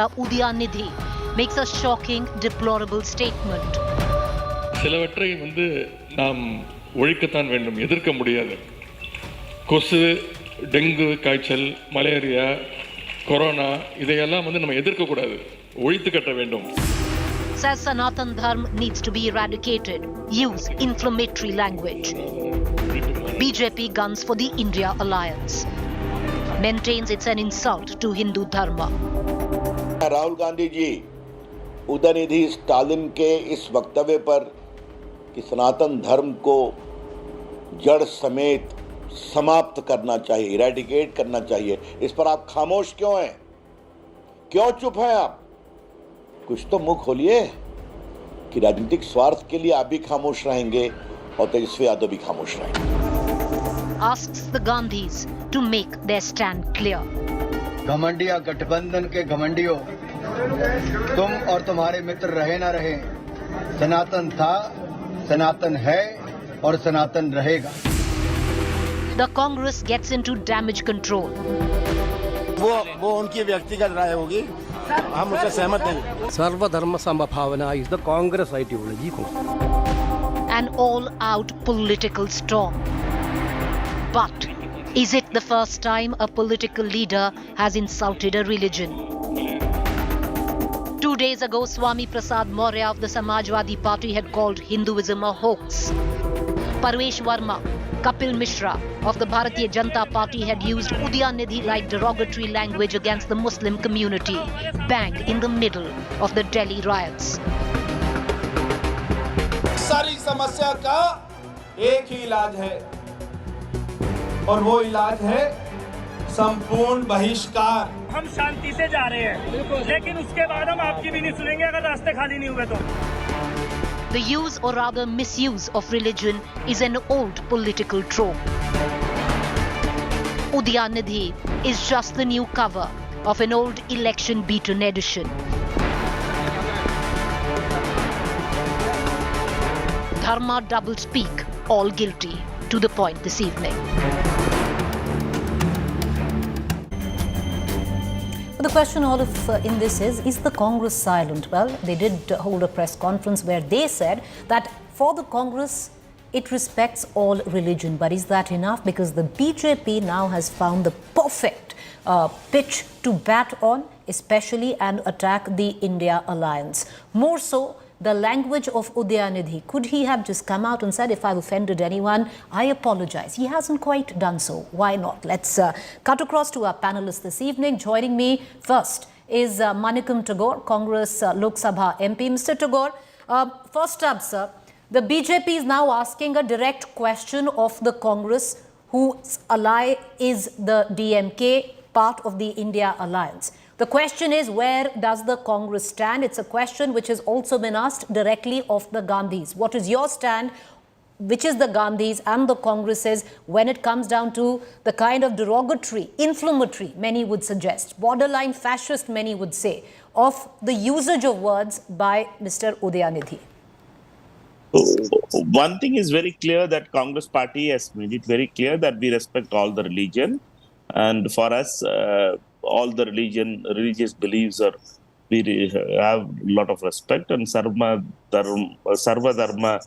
Udhayanidhi makes a shocking, deplorable statement. சிலவற்றை நாம் ஒழிக்கத்தான் வேண்டும், எதிர்க்க முடியாது. கொசு, டெங்கு காய்ச்சல், மலேரியா, கொரோனா இதையெல்லாம் நம்ம எதிர்க்கக்கூடாது, ஒழித்து கட்ட வேண்டும். Says Sanatan Dharma needs to be eradicated. Use inflammatory language. BJP guns for the India alliance. Maintains it's an insult to Hindu Dharma. Rahul Gandhi ji Udhayanidhi Stalin के इस वक्तव्य पर कि सनातन धर्म को जड़ समेत समाप्त करना चाहिए, इरेडिकेट करना चाहिए, इस पर आप खामोश क्यों हैं? क्यों चुप हैं आप? कुछ तो मुंह खोलिए कि राजनीतिक स्वार्थ के लिए आप भी खामोश रहेंगे और तेजस्वी यादव भी खामोश रहेंगे. Asks the Gandhis to make their stand clear. घमंडिया गठबंधन के घमंडियों, तुम और तुम्हारे मित्र रहे ना रहे, सनातन था, सनातन है और सनातन रहेगा. The Congress gets into damage control. वो उनकी व्यक्तिगत राय होगी, हम उससे सहमत नहीं. सर्वधर्म समभावना is the Congress ideology. An all-out political storm. But is it the first time a political leader has insulted a religion? 2 days ago, Swami Prasad Maurya of the Samajwadi Party had called Hinduism a hoax. Parvesh Verma, Kapil Mishra of the Bharatiya Janata Party had used Udhayanidhi-like derogatory language against the Muslim community, bang in the middle of the Delhi riots. सारी समस्या का एक ही इलाज है और वो इलाज है संपूर्ण बहिष्कार. हम शांति से जा रहे हैं, लेकिन उसके बाद हम आपकी भी नहीं सुनेंगे अगर रास्ते खाली नहीं हुए तो. The use or rather misuse of religion is an old political trope. Udhayanidhi is just the new cover of an old election-beaten edition. Dharma double-speak, all guilty. To the point this evening. But the question all of in this is the Congress silent? Well, they did hold a press conference where they said that for the Congress, it respects all religion. But is that enough? Because the BJP now has found the perfect pitch to bat on, especially and attack the India alliance. More so, the language of Udhayanidhi. Could he have just come out and said, if I've offended anyone, I apologize? He hasn't quite done so. Why not? Let's cut across to our panelists this evening. Joining me first is Manikam Tagore, Congress Lok Sabha MP. Mr. Tagore, first up, sir, the BJP is now asking a direct question of the Congress, whose ally is the DMK, part of the India alliance. The question is, where does the Congress stand? It's a question which has also been asked directly of the Gandhis. What is your stand, which is the Gandhis and the Congresses, when it comes down to the kind of derogatory, inflammatory, many would suggest, borderline fascist, many would say, of the usage of words by Mr. Udhayanidhi? One thing is very clear, that Congress party has made it very clear that we respect all the religion. And for us, all the religious beliefs we have a lot of respect, and Sarva Dharma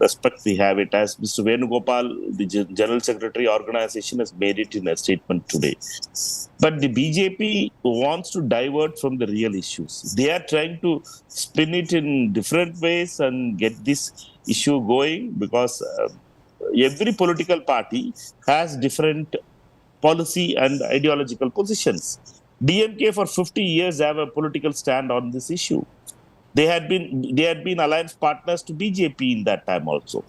respect we have it. As Mr. Venugopal, the General Secretary organization, has made it in a statement today. But the BJP wants to divert from the real issues. They are trying to spin it in different ways and get this issue going, because every political party has different policy and ideological positions. DMK for 50 years have a political stand on this issue. They had been alliance partners to BJP in that time also.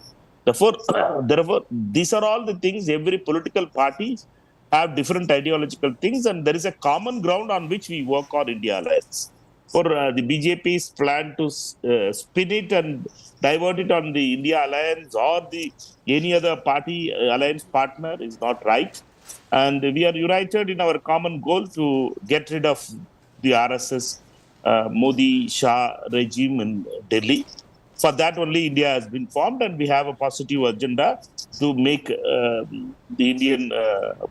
Therefore, these are all the things. Every political party have different ideological things, and there is a common ground on which we work on India alliance. For the BJP's plan to spin it and divert it on the India alliance or any other party alliance partner is not right. And we are united in our common goal to get rid of the RSS Modi-Shah regime in Delhi. For that only India has been formed, and we have a positive agenda to make the Indian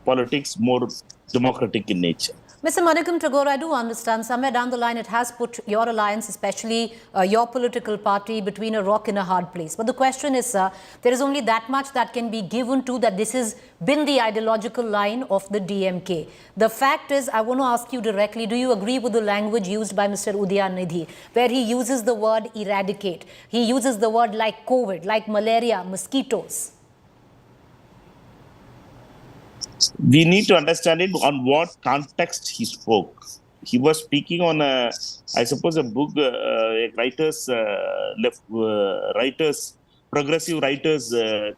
politics more democratic in nature. Mr. Manikam Tagore, I do understand somewhere down the line it has put your alliance, especially your political party, between a rock and a hard place. But the question is, sir, there is only that much that can be given to that this has been the ideological line of the DMK. The fact is, I want to ask you directly, do you agree with the language used by Mr. Udhayanidhi, where he uses the word eradicate? He uses the word like COVID, like malaria, mosquitoes. We need to understand it on what context he spoke. He was speaking on a, I suppose, a book, a progressive writers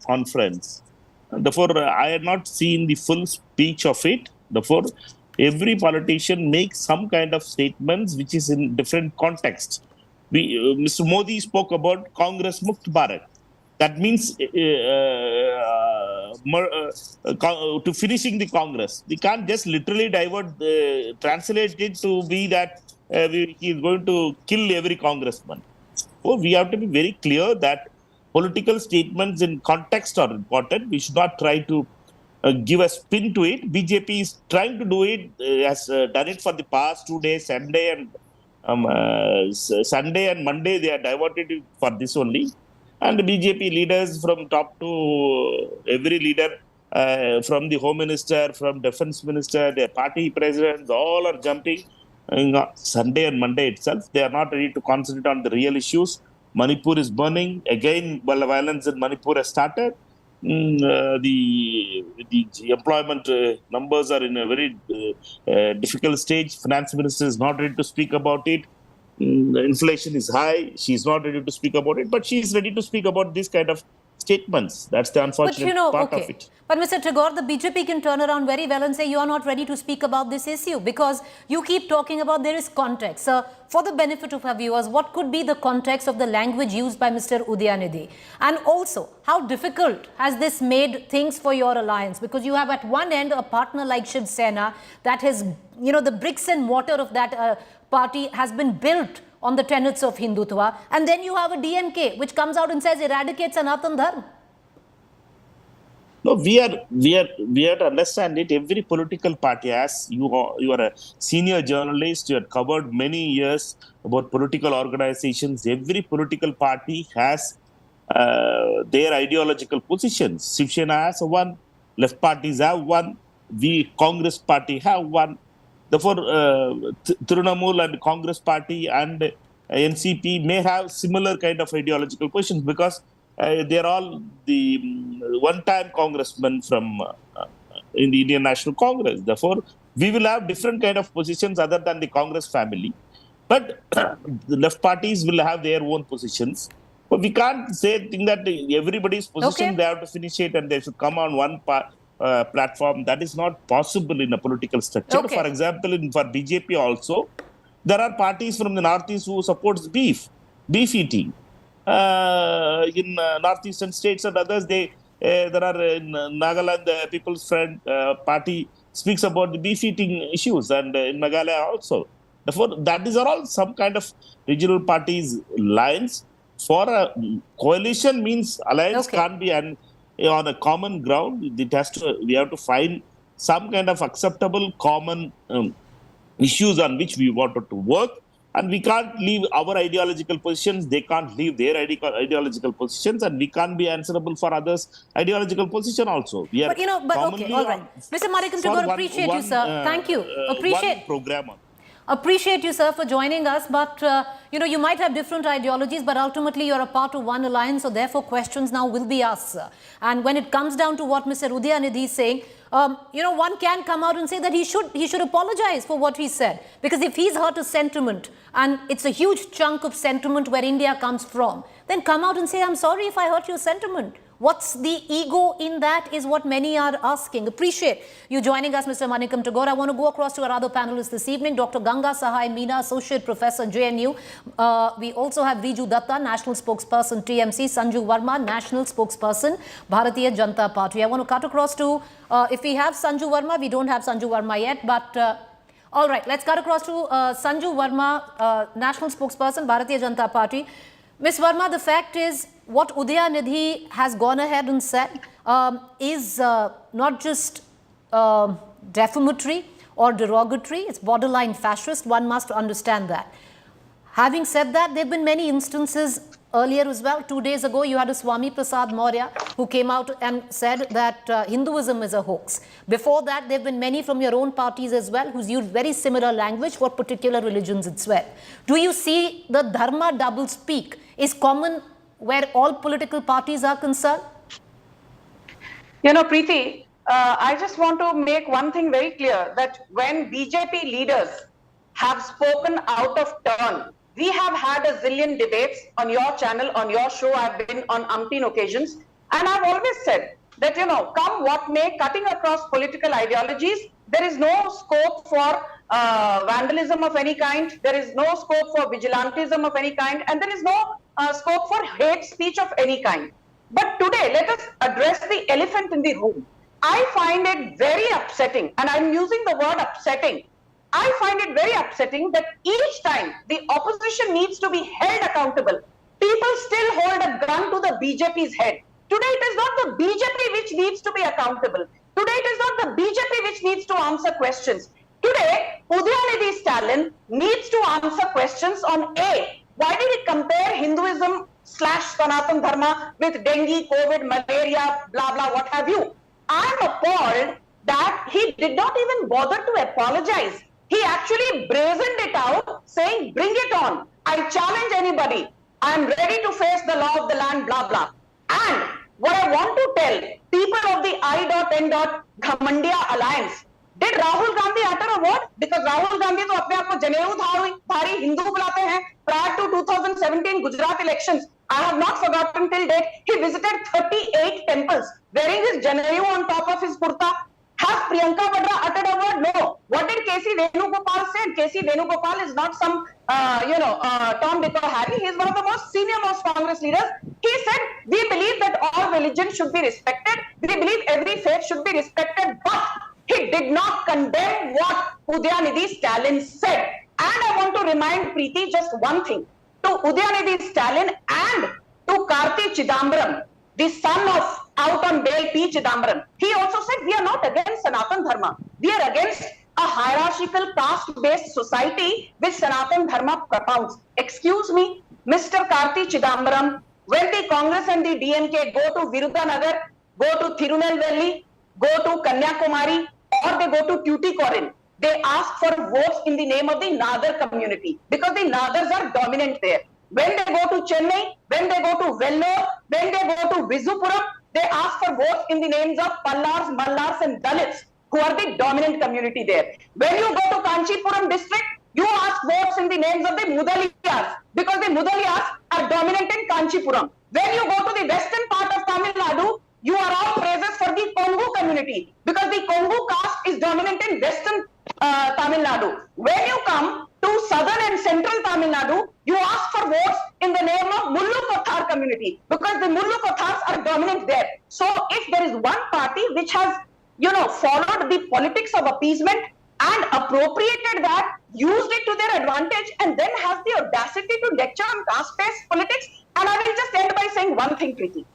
conference. Therefore, I had not seen the full speech of it. Therefore, every politician makes some kind of statements which is in different context. Mr. Modi spoke about Congress Mukt Bharat. That means to finishing the Congress. We can't just literally translate it to be that he is going to kill every congressman. So we have to be very clear that political statements in context are important. We should not try to give a spin to it. BJP is trying to do it, has done it for the past 2 days, Sunday and Monday. They are diverted it for this only. And the BJP leaders from top to every leader, from the Home Minister, from Defense Minister, their party presidents, all are jumping Sunday and Monday itself. They are not ready to concentrate on the real issues. Manipur is burning. Again, violence in Manipur has started. The employment numbers are in a very difficult stage. Finance Minister is not ready to speak about it. Inflation is high. She's not ready to speak about it, but she is ready to speak about this kind of statements. That's the unfortunate part of it. But Mr. Tagore, the BJP can turn around very well and say you are not ready to speak about this issue because you keep talking about there is context. For the benefit of our viewers, what could be the context of the language used by Mr. Udhayanidhi? And also, how difficult has this made things for your alliance? Because you have at one end a partner like Shiv Sena that has, the bricks and mortar of that party has been built on the tenets of Hindutva, and then you have a DMK which comes out and says eradicate Sanatan Dharma. No, we have to understand it. Every political party, as you are a senior journalist, you have covered many years about political organizations. Every political party has their ideological positions. Shiv Sena has one, left parties have one, we Congress party have one. Therefore, Trinamool and Congress Party and NCP may have similar kind of ideological positions because they are all the one-time congressmen from in the Indian National Congress. Therefore, we will have different kind of positions other than the Congress family. But the left parties will have their own positions. But we can't think that everybody's position, they have to finish it and they should come on one platform. That is not possible in a political structure. For example, for BJP also, there are parties from the Northeast who supports beef eating. In Northeastern states and others, there are in Nagaland, the People's Front Party speaks about the beef eating issues, and in Meghalaya also. Therefore, that is all some kind of regional parties lines. For a coalition means alliance can't be on a common ground. We have to find some kind of acceptable common issues on which we wanted to work. And we can't leave our ideological positions. They can't leave their ideological positions. And we can't be answerable for others' ideological position also. We are all right. Mr. Manikam Tagore, appreciate you, sir. Thank you. Appreciate you, sir, for joining us. But, you might have different ideologies, but ultimately you're a part of one alliance. So therefore, questions now will be asked, sir. And when it comes down to what Mr. Udhayanidhi is saying, one can come out and say that he should apologize for what he said. Because if he's hurt a sentiment, and it's a huge chunk of sentiment where India comes from, then come out and say, I'm sorry if I hurt your sentiment. What's the ego in that is what many are asking. Appreciate you joining us, Mr. Manikam Tagore. I want to go across to our other panelists this evening. Dr. Ganga Sahai Meena, Associate Professor, JNU. We also have Riju Datta, National Spokesperson, TMC. Sanju Verma, National Spokesperson, Bharatiya Janata Party. I want to cut across to, if we have Sanju Verma, we don't have Sanju Verma yet, but all right, let's cut across to Sanju Verma, National Spokesperson, Bharatiya Janata Party. Ms. Verma, the fact is, what Udhayanidhi has gone ahead and said is not just defamatory, or derogatory. It's borderline fascist. One must understand that. Having said that, there have been many instances earlier as well. 2 days ago, you had a Swami Prasad Maurya who came out and said that Hinduism is a hoax. Before that, there have been many from your own parties as well who's used very similar language for particular religions as well. Do you see the Dharma double speak is common where all political parties are concerned? You know, Preeti, I just want to make one thing very clear, that when BJP leaders have spoken out of turn, we have had a zillion debates on your channel, on your show. I've been on umpteen occasions. And I've always said that, you know, come what may, cutting across political ideologies, there is no scope for vandalism of any kind. There is no scope for vigilantism of any kind. And there is no scope for hate speech of any kind. But today, let us address the elephant in the room. I find it very upsetting, and I'm using the word upsetting. I find it very upsetting that each time the opposition needs to be held accountable, people still hold a gun to the BJP's head. Today, it is not the BJP which needs to be accountable. Today, it is not the BJP which needs to answer questions. Today, Udhayanidhi Stalin needs to answer questions on A, why did he compare Hinduism / Sanatan Dharma with dengue, COVID, malaria, blah, blah, what have you. I'm appalled that he did not even bother to apologize. He actually brazened it out, saying, bring it on. I challenge anybody. I'm ready to face the law of the land, blah, blah. And what I want to tell people of the I.N. Ghamandiya alliance, did Rahul Gandhi utter a word? Because Rahul Gandhi to apne aap ko Janeru-dhari Hindu bulate hain. Prior to 2017 Gujarat elections, I have not forgotten till date, he visited 38 temples, wearing his Janeru on top of his kurta. Has Priyanka Vadra uttered a word? No. What did K.C. Venugopal say? K.C. Venugopal is not some, Tom, Dick or Harry. He is one of the most senior-most Congress leaders. He said, we believe that all religions should be respected. We believe every faith should be respected. But he did not condemn what Udhayanidhi Stalin said. And I want to remind Preeti just one thing. To Udhayanidhi Stalin and to Karti Chidambaram, the son of out on bail P. Chidambaram, he also said, we are not against Sanatan Dharma. We are against a hierarchical caste-based society which Sanatan Dharma propounds. Excuse me, Mr. Karti Chidambaram, when the Congress and the DMK go to Virudanagar, go to Tirunelveli, go to Kanyakumari, or they go to Tuticorin, they ask for votes in the name of the Nadar community because the Nadars are dominant there. When they go to Chennai, when they go to Vellore, when they go to Vizupuram, they ask for votes in the names of Pallars, Mallars and Dalits, who are the dominant community there. When you go to Kanchipuram district, you ask votes in the names of the Mudaliyas, because the Mudaliyas are dominant in Kanchipuram. When you go to the western part of Tamil Nadu, you are all praises for the Kongu community, because the Kongu caste is dominant in western Tamil Nadu. When you come to southern and central Tamil Nadu, you ask for votes in the name of Mullu Kothar community, because the Mullu Kothars are dominant there. So if there is one party which has, followed the politics of appeasement and appropriated that, used it to their advantage, and then has the audacity to lecture on caste-based politics, and I will just end by saying one thing, Preeti.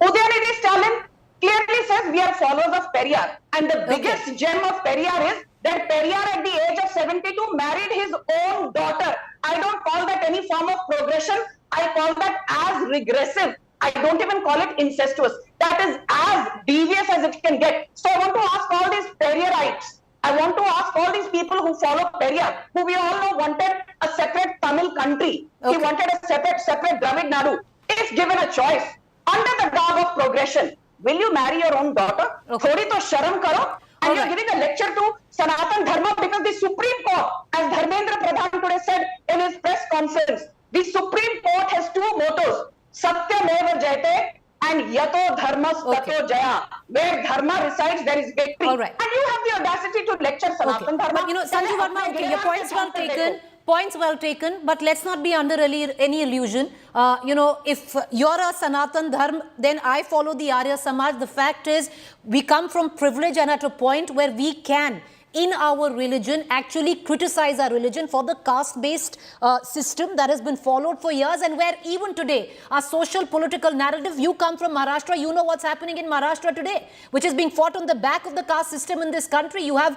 Udhayanidhi Stalin clearly says we are followers of Periyar, and the biggest gem of Periyar is that Periyar at the age of 72 married his own daughter. I don't call that any form of progression. I call that as regressive. I don't even call it incestuous. That is as devious as it can get. So I want to ask all these Periyarites, I want to ask all these people who follow Periyar, who we all know wanted a separate Tamil country. He wanted a separate Dravid Nadu. If given a choice, under the garb of progression, will you marry your own daughter? Thodi to sharam karo. And you're giving a lecture to Sanatan Dharma because the Supreme Court, as Dharmendra Pradhan today said in his press conference, the Supreme Court has two mottos, Satyameva Jayate and Yato Dharmas Tato Jaya. Where Dharma resides, there is victory. And you have the audacity to lecture Sanatan Dharma. But, Sanjeev Verma, your point's well taken. Points well taken, but let's not be under any illusion. If you're a Sanatan Dharma, then I follow the Arya Samaj. The fact is, we come from privilege and at a point where we can, in our religion, actually criticize our religion for the caste-based system that has been followed for years, and where even today, our social political narrative, you come from Maharashtra, you know what's happening in Maharashtra today, which is being fought on the back of the caste system in this country. You have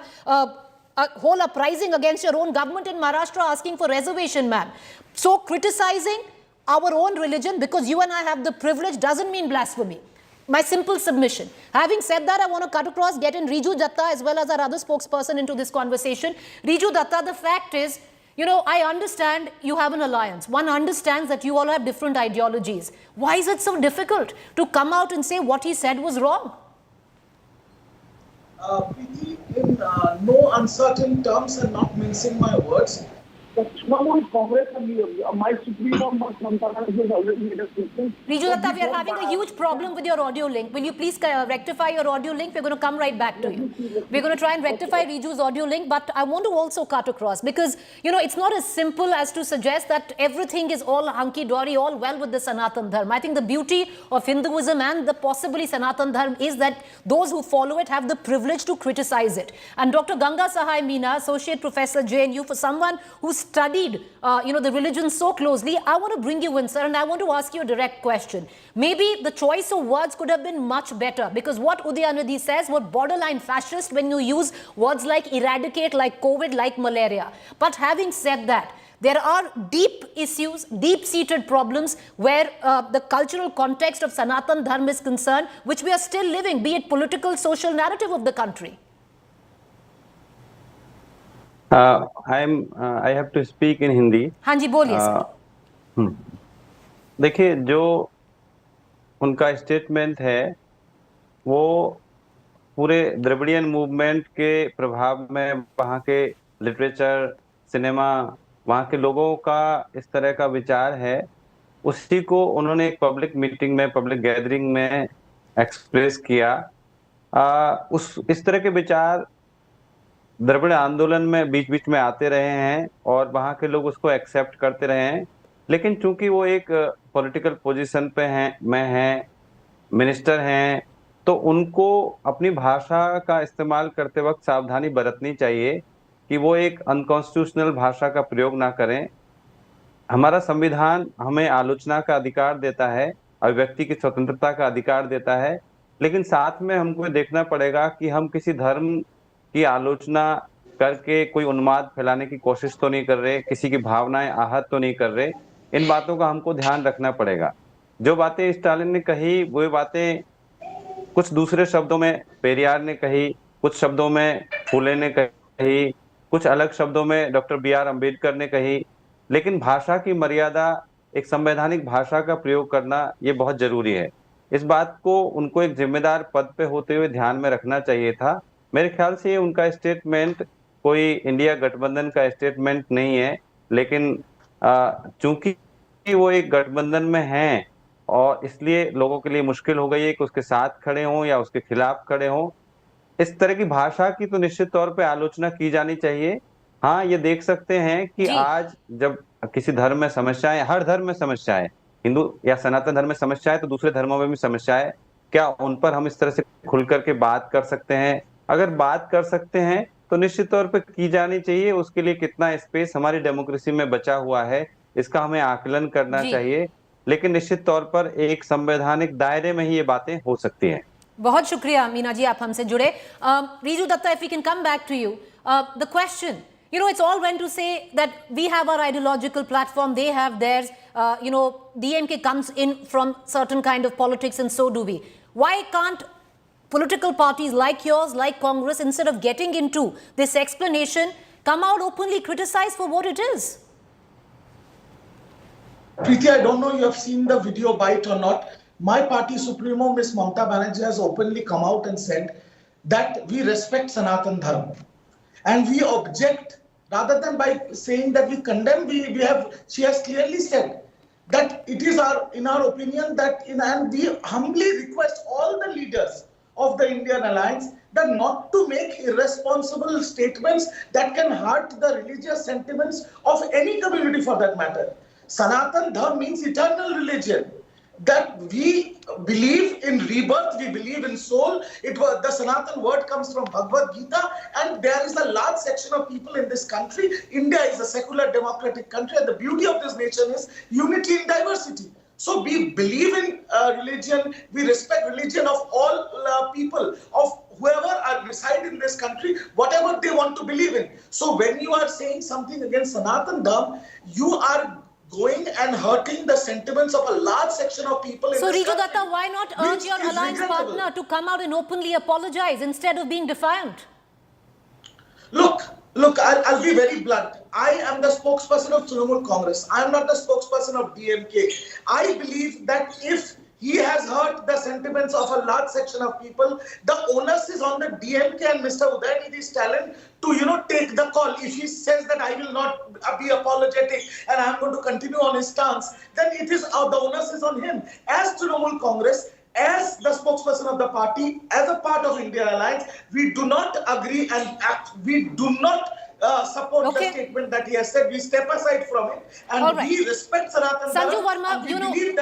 a whole uprising against your own government in Maharashtra asking for reservation, ma'am. So criticizing our own religion because you and I have the privilege doesn't mean blasphemy. My simple submission. Having said that, I want to cut across, get in Riju Datta as well as our other spokesperson into this conversation. Riju Datta, the fact is, you know, I understand you have an alliance. One understands that you all have different ideologies. Why is it so difficult to come out and say what he said was wrong? Preeti, in no uncertain terms and not mincing my words, the Trinamool Congress and my supremo Sanatana has already made a statement. Riju Datta, we are having a huge problem with your audio link. Will you please rectify your audio link? We're going to come right back to you. We're going to try and rectify Riju's audio link, but I want to also cut across because, you know, it's not as simple as to suggest that everything is all hunky-dory, all well with the Sanatan Dharma. I think the beauty of Hinduism and the possibly Sanatan Dharma is that those who follow it have the privilege to criticize it. And Dr. Ganga Sahai Meena, Associate Professor JNU, for someone who studied, the religion so closely, I want to bring you in, sir, and I want to ask you a direct question. Maybe the choice of words could have been much better because what Udhayanidhi says was borderline fascist when you use words like eradicate, like COVID, like malaria. But having said that, there are deep issues, deep-seated problems where the cultural context of Sanatan Dharma is concerned, which we are still living, be it political, social narrative of the country. I have to speak in Hindi. हाँ जी बोलिए sir. देखिए जो उनका statement है वो पूरे Dravidian movement के प्रभाव में वहाँ के लिटरेचर, सिनेमा, वहाँ के लोगों का इस तरह का विचार है, उसी को उन्होंने एक पब्लिक मीटिंग में, पब्लिक गैदरिंग में एक्सप्रेस किया. इस तरह के विचार द्रविड़ आंदोलन में बीच बीच में आते रहे हैं और वहाँ के लोग उसको एक्सेप्ट करते रहे हैं, लेकिन चूंकि वो एक पॉलिटिकल पोजीशन पे हैं, मिनिस्टर हैं, तो उनको अपनी भाषा का इस्तेमाल करते वक्त सावधानी बरतनी चाहिए कि वो एक अनकॉन्स्टिट्यूशनल भाषा का प्रयोग ना करें. हमारा संविधान हमें आलोचना का अधिकार देता है, अभिव्यक्ति की स्वतंत्रता का अधिकार देता है, लेकिन साथ में हमको देखना पड़ेगा कि हम किसी धर्म की आलोचना करके कोई उन्माद फैलाने की कोशिश तो नहीं कर रहे, किसी की भावनाएं आहत तो नहीं कर रहे. इन बातों का हमको ध्यान रखना पड़ेगा. जो बातें स्टालिन ने कही वो बातें कुछ दूसरे शब्दों में पेरियार ने कही, कुछ शब्दों में फूले ने कही, कुछ अलग शब्दों में डॉक्टर BR अम्बेडकर ने कही, लेकिन भाषा की मर्यादा, एक संवैधानिक भाषा का प्रयोग करना ये बहुत जरूरी है. इस बात को उनको एक जिम्मेदार पद पे होते हुए ध्यान में रखना चाहिए था. मेरे ख्याल से उनका स्टेटमेंट कोई इंडिया गठबंधन का स्टेटमेंट नहीं है, लेकिन चूंकि वो एक गठबंधन में हैं और इसलिए लोगों के लिए मुश्किल हो गई है कि उसके साथ खड़े हों या उसके खिलाफ खड़े हों. इस तरह की भाषा की तो निश्चित तौर पे आलोचना की जानी चाहिए. हाँ, ये देख सकते हैं कि आज जब किसी धर्म में समस्या है, हर धर्म में समस्या है, हिंदू या सनातन धर्म में समस्या है तो दूसरे धर्मों में भी समस्या है. क्या उन पर हम इस तरह से खुल करके बात कर सकते हैं? अगर बात कर सकते हैं तो निश्चित तौर पे की जानी चाहिए. उसके लिए कितना स्पेस हमारी डेमोक्रेसी में बचा हुआ है इसका हमें आकलन करना चाहिए, लेकिन निश्चित तौर पर एक संवैधानिक दायरे में ही ये बातें हो सकती हैं. बहुत शुक्रिया मीना जी, आप हमसे जुड़े. Riju Datta, if we can come back to you, the question, it's all went to say that we have our ideological platform, they have theirs. DMK comes in from certain kind of politics and so do we. Why can't political parties like yours, like Congress, instead of getting into this explanation, come out openly, criticize for what it is? Preeti, I don't know you have seen the video bite or not. My party supremo, Ms. Mamata Banerjee, has openly come out and said that we respect Sanatan Dharma. And we object, rather than by saying that we condemn, she has clearly said that it is in our opinion that, and we humbly request all the leaders of the Indian alliance that not to make irresponsible statements that can hurt the religious sentiments of any community for that matter. Sanatan Dharma means eternal religion. That we believe in rebirth, we believe in soul. The Sanatan word comes from Bhagavad Gita, and there is a large section of people in this country. India is a secular democratic country, and the beauty of this nation is unity in diversity. So we believe in religion, we respect religion of all people, of whoever reside in this country, whatever they want to believe in. So when you are saying something against Sanatan Dharma, you are going and hurting the sentiments of a large section of people in so, this Riju country. Datta, why not urge your alliance partner to come out and openly apologize instead of being defiant? Look, I'll be very blunt. I am the spokesperson of Trinamool Congress. I am not the spokesperson of DMK. I believe that if he has hurt the sentiments of a large section of people, the onus is on the DMK and Mr. Udhayanidhi Stalin to, take the call. If he says that I will not be apologetic and I am going to continue on his stance, then it is the onus is on him. As Trinamool Congress, as the spokesperson of the party, as a part of India Alliance, we do not agree and we do not support the statement that he has said. We step aside from it and we respect Sanatan Dharma. Sanju Verma,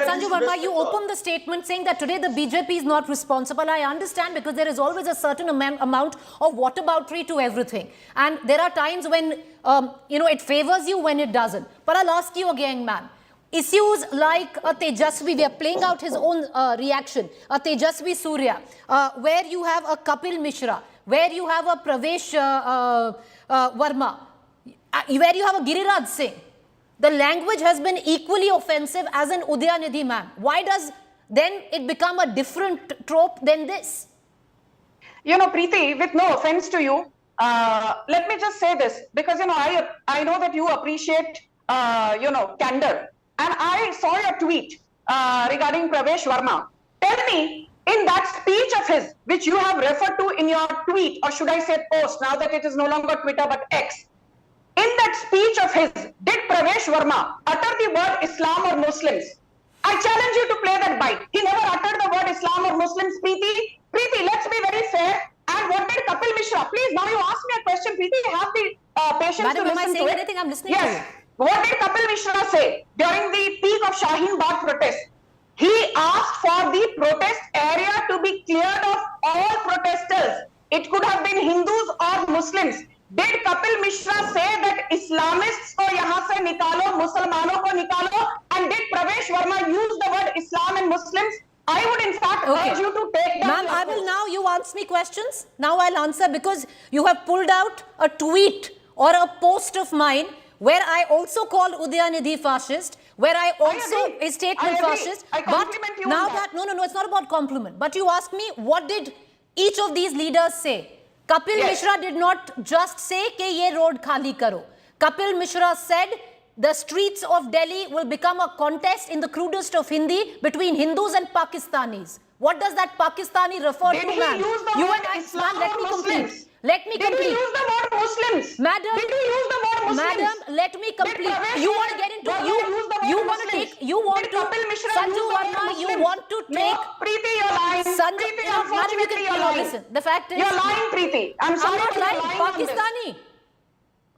Sanju Verma, you opened the statement saying that today the BJP is not responsible. I understand, because there is always a certain amount of whataboutery to everything. And there are times when, it favors you, when it doesn't. But I'll ask you again, man. Issues like Tejasvi, we are playing out his own reaction, Tejasvi Surya, where you have a Kapil Mishra, where you have a Pravesh Verma, where you have a Giriraj Singh. The language has been equally offensive as an Udhayanidhi man. Why does then it become a different trope than this? Preeti, with no offense to you, let me just say this, because, I know that you appreciate, candor. And I saw your tweet regarding Pravesh Verma. Tell me, in that speech of his, which you have referred to in your tweet, or should I say post, now that it is no longer Twitter but X, in that speech of his, did Pravesh Verma utter the word Islam or Muslims? I challenge you to play that bite. He never uttered the word Islam or Muslims, Preeti. Preeti, let's be very fair. And what did Kapil Mishra? Please, now you ask me a question, Preeti. Have the patience Madam, to listen to it. am I saying anything? I'm listening to you. What did Kapil Mishra say during the peak of Shaheen Bagh protest? He asked for the protest area to be cleared of all protesters. It could have been Hindus or Muslims. Did Kapil Mishra say that Islamists ko yahan se nikalo, Musalmanon ko nikalo? And did Pravesh Verma use the word Islam and Muslims? I would in fact urge you to take that. Ma'am, I will now, you ask me questions. Now I'll answer, because you have pulled out a tweet or a post of mine where I also called Udhayanidhi fascist, where I also a statement fascist. I compliment you now on that. No, it's not about compliment. But you asked me, what did each of these leaders say? Kapil Mishra did not just say ke ye road khali karo. Kapil Mishra said the streets of Delhi will become a contest in the crudest of Hindi between Hindus and Pakistanis. What does that Pakistani refer to, ma'am? You and I, ma'am, let me complete. Let me complete. Did he use the word Muslims? Madam, did he use the word Muslims? Madam, let me complete. You want to get into Sanju Verma, you want to take. No, Preeti, you're lying. Preeti, unfortunately, you're lying. Listen, the fact is, you're lying, Preeti. I'm sorry, not lying. Pakistani.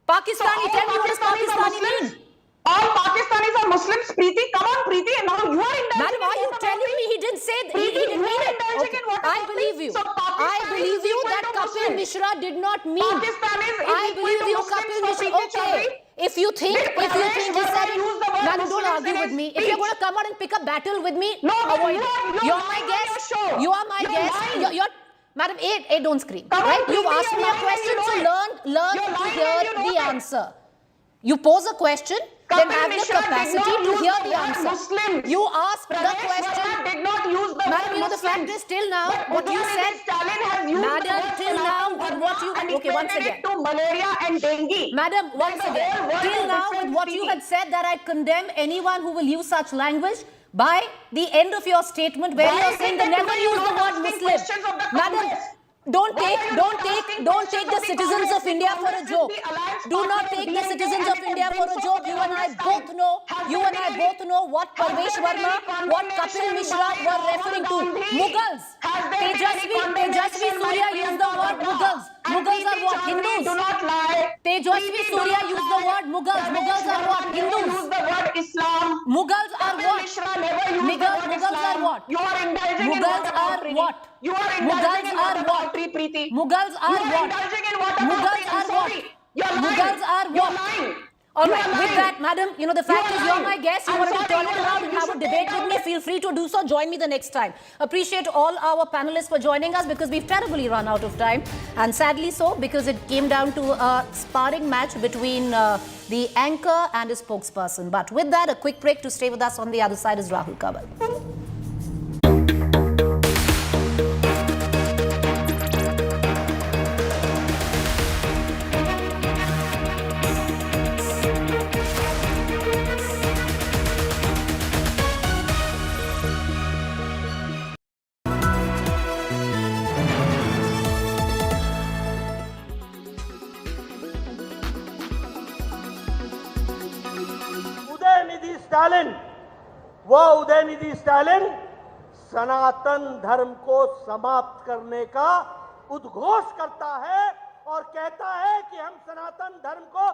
Pakistani, tell me what does Pakistani mean? All Pakistanis are Muslims, Preeti. Come on, Preeti. And now you are indulging. Madam, are you telling me he didn't say that? He didn't mean it. Okay. I believe you. I believe you that Kapil Mishra did not mean. I believe you, Kapil Mishra. Okay. If you think he said it, madam, don't argue with me. If you're going to come out and pick a battle with me, avoid it. You're my guest. You are my guest. Madam, don't scream. Right? You've asked me a question, so learn to hear the answer. You pose a question, then have the capacity to hear the answer. You ask the question. Did not use the Madam, the fact is, till now, what you said, Madam, till now, with what you, okay, once again, to malaria and dengue. Madam, once again, till now, with what you had said, that I condemn anyone who will use such language. By the end of your statement, where you are saying they never use the word Muslim, Madam, don't take the citizens of India for a joke. Do not take the citizens of India for a joke. You and I both know what Pravesh Verma, what Kapil Mishra were referring to. Mughals. Tejasvi Surya used the word Mughals. Mughals are what? Hindus. Do not lie. Tejasvi Surya used the word Mughals. Mughals are what? Hindus. Use the word Islam. Mughals are what? Mughals are what? You are indulging in Mughals are what? You are indulging in what? Preeti. Mughals are what? You are indulging in what? Mughals are what? You're lying. Mughals are what? You're lying. All right, with that, madam, the fact is you're my guest. You wanted to turn it around and have a debate with me. Feel free to do so. Join me the next time. Appreciate all our panelists for joining us because we've terribly run out of time. And sadly so, because it came down to a sparring match between the anchor and his spokesperson. But with that, a quick break. To stay with us on the other side is Rahul Kabal. Stalin, वह उदयनिधि स्टालिन सनातन धर्म को समाप्त करने का उद्घोष करता है और कहता है कि हम सनातन धर्म को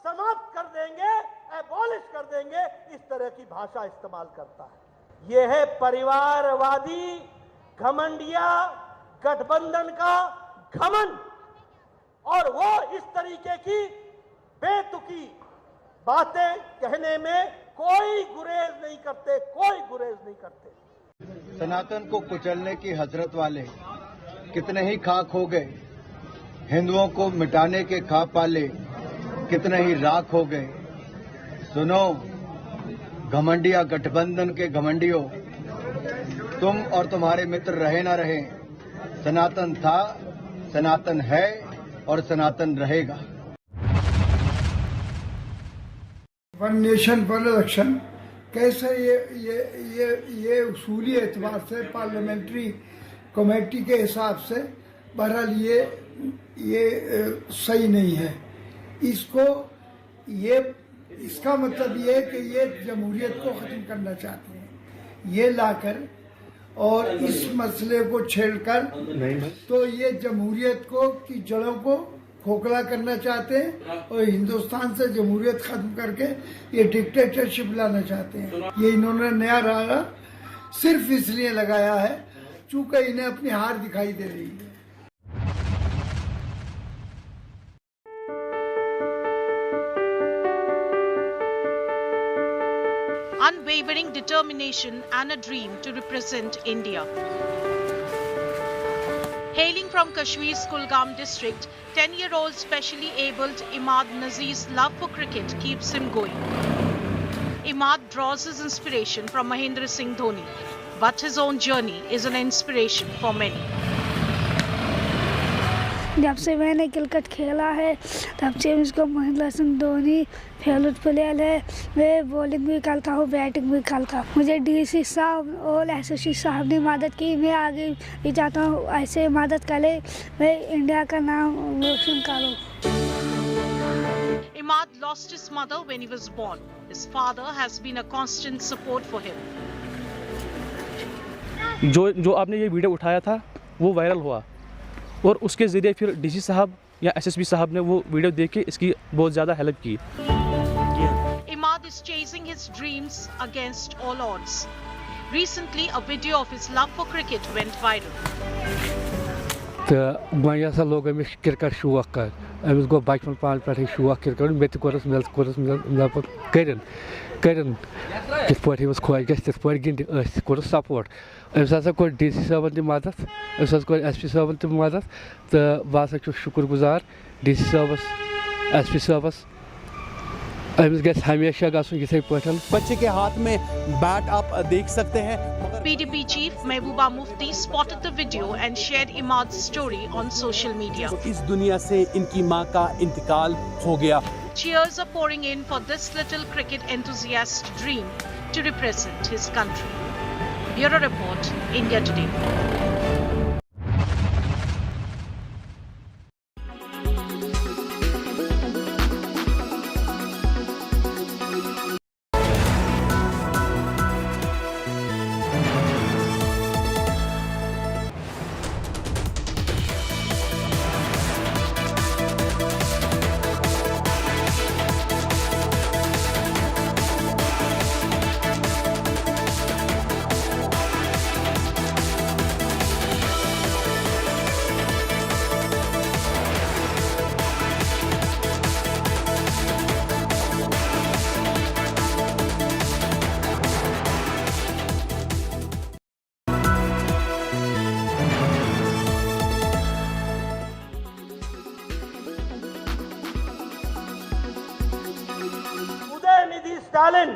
समाप्त कर देंगे, एबॉलिश कर देंगे, इस तरह की भाषा इस्तेमाल करता है। यह है परिवारवादी घमंडिया गठबंधन का घमंड और वो इस तरीके की बेतुकी बातें कहने में कोई गुरेज नहीं करते, कोई गुरेज नहीं करते। सनातन को कुचलने की हसरत वाले कितने ही खाक हो गए, हिंदुओं को मिटाने के ख्वाब पाले कितने ही राख हो गए। सुनो घमंडिया गठबंधन के घमंडियों, तुम और तुम्हारे मित्र रहे ना रहे, सनातन था, सनातन है और सनातन रहेगा। वन नेशन वन इलेक्शन कैसे ये उसूली एतबार से पार्लियामेंट्री कमेटी के हिसाब से बहरहाल ये सही नहीं है। इसका मतलब ये है कि ये जमहूरियत को ख़त्म करना चाहते हैं। ये लाकर और इस मसले को छेड़कर तो ये जमहूरियत की जड़ों को खोखला करना चाहते हैं और हिंदुस्तान से जमहूरियत खत्म करके ये डिक्टेटरशिप लाना चाहते हैं। ये इन्होंने नया नारा सिर्फ इसलिए लगाया है चूंकि इन्हें अपनी हार दिखाई दे रही है। Unwavering determination and a dream to represent India. Hailing from Kashmir's Kulgam district, 10-year-old specially abled Imad Nazir's love for cricket keeps him going. Imad draws his inspiration from Mahendra Singh Dhoni, but his own journey is an inspiration for many. जब से मैंने cricket खेला है तब से मुझको Mahendra Singh Dhoni favourite player है। मैं बॉलिंग भी करता हूँ, बैटिंग भी करता हूँ। मुझे डीसी साहब और एसएससी साहब ने मदद की, मैं आगे भी चाहता हूँ ऐसे मदद करे, मैं इंडिया का नाम रोशन करूँ। Imad lost his mother when he was born. His father has been a constant support for him. जो आपने ये वीडियो उठाया था वो वायरल हुआ और उसके ज़रिए फिर डीसी साहब या एसएसपी साहब ने वो वीडियो देख के इसकी बहुत ज़्यादा हेल्प की। Imad is chasing his dreams against all odds. Recently, a video of his love for cricket went viral. तो मैं लोग अमिस क्रिकेट शौक कर अमिस गो बचपन पान पे शौक क्रिकेट मे करन किस पे खुश गस तिथ पे गिंद कोर सपोर्ट अमिस हसा कोर डीसी साहबन ति मदद अमिस हसा कोर एसपी साहबन ति मदद तो बह हसा छु शुक्रगुजार डीसी साहबस एसपी साहबस अमिस गस हमेशा गसुन इसे पठन। बच्चे के हाथ में बैट आप देख सकते हैं। PDP chief Mehbooba Mufti spotted the video and shared Imad's story on social media. इस दुनिया से इनकी मां का इंतकाल हो गया। Cheers are pouring in for this little cricket enthusiast's dream to represent his country. Bureau Report, India Today. Stalin,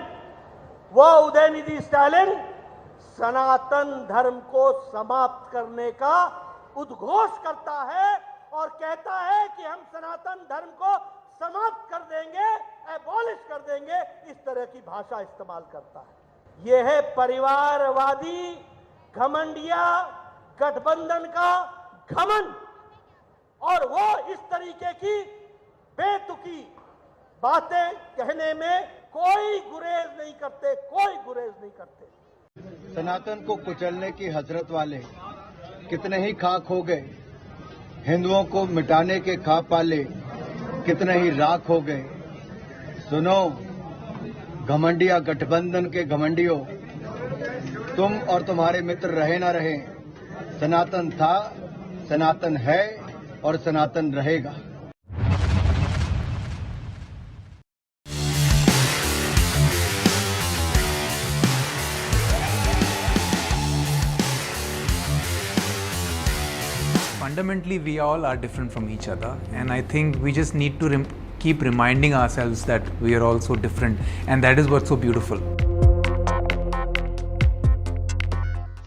वो उदयनिधि स्टालिन सनातन धर्म को समाप्त करने का उद्घोष करता है और कहता है कि हम सनातन धर्म को समाप्त कर देंगे, एबॉलिश कर देंगे, इस तरह की भाषा इस्तेमाल करता है। यह है परिवारवादी घमंडिया गठबंधन का घमंड, और वो इस तरीके की बेतुकी बातें कहने में कोई गुरेज नहीं करते, कोई गुरेज नहीं करते। सनातन को कुचलने की हजरत वाले कितने ही खाक हो गए, हिंदुओं को मिटाने के ख्वाब पाले कितने ही राख हो गए। सुनो घमंडिया गठबंधन के घमंडियों, तुम और तुम्हारे मित्र रहे ना रहे, सनातन था, सनातन है और सनातन रहेगा। Fundamentally, we all are different from each other, and I think we just need to keep reminding ourselves that we are all so different, and that is what's so beautiful.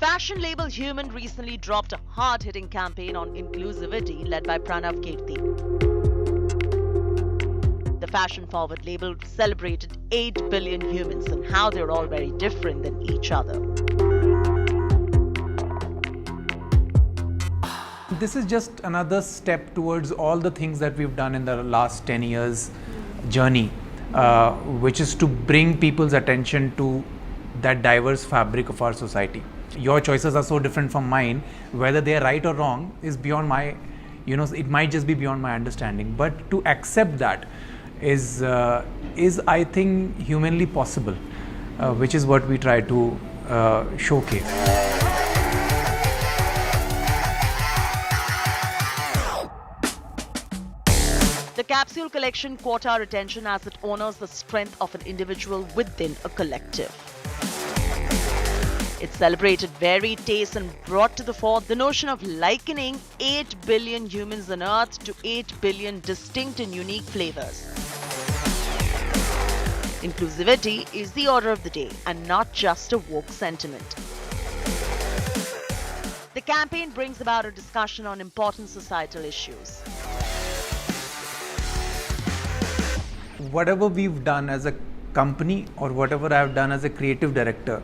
Fashion label Human recently dropped a hard-hitting campaign on inclusivity led by Pranav Kirti. The fashion-forward label celebrated 8 billion humans and how they're all very different than each other. This is just another step towards all the things that we've done in the last 10 years journey, which is to bring people's attention to that diverse fabric of our society. Your choices are so different from mine, whether they are right or wrong is beyond my, it might just be beyond my understanding. But to accept that is I think humanly possible, which is what we try to showcase. The capsule collection caught our attention as it honors the strength of an individual within a collective. It celebrated varied tastes and brought to the fore the notion of likening 8 billion humans on Earth to 8 billion distinct and unique flavors. Inclusivity is the order of the day and not just a woke sentiment. The campaign brings about a discussion on important societal issues. Whatever we've done as a company or whatever I've done as a creative director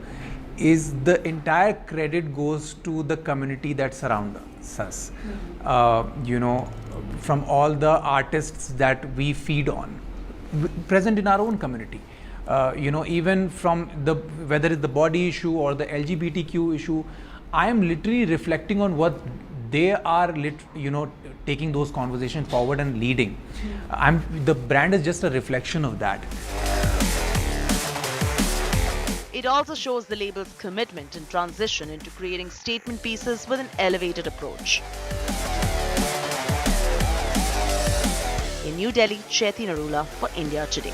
is the entire credit goes to the community that surrounds us. From all the artists that we feed on, present in our own community. Even from whether it's the body issue or the LGBTQ issue, I am literally reflecting on what they are taking those conversations forward and leading. The brand is just a reflection of that. It also shows the label's commitment and transition into creating statement pieces with an elevated approach. In New Delhi, Chaiti Narula for India Today.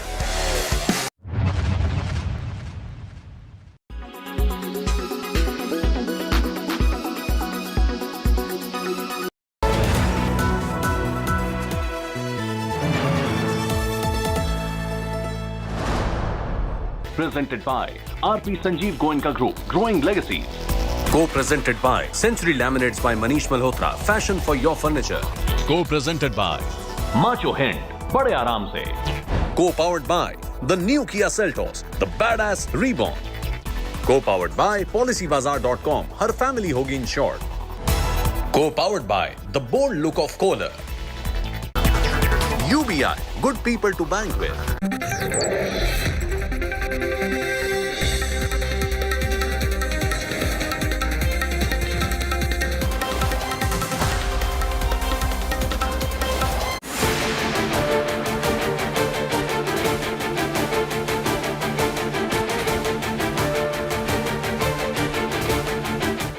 Presented by RP Sanjeev Goenka Group, Growing Legacies. Co-presented by Century Laminates by Manish Malhotra, Fashion for your furniture. Co-presented by Macho Hind, Bade Aaram Se. Co-powered by the new Kia Seltos, the badass reborn. Co-powered by PolicyBazaar.com, Har family hogi insured. Co-powered by the bold look of Kohler. UBI, good people to bank with.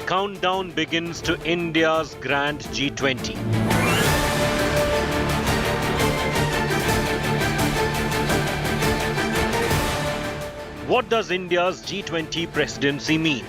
Countdown begins to India's Grand G20. What does India's G20 presidency mean?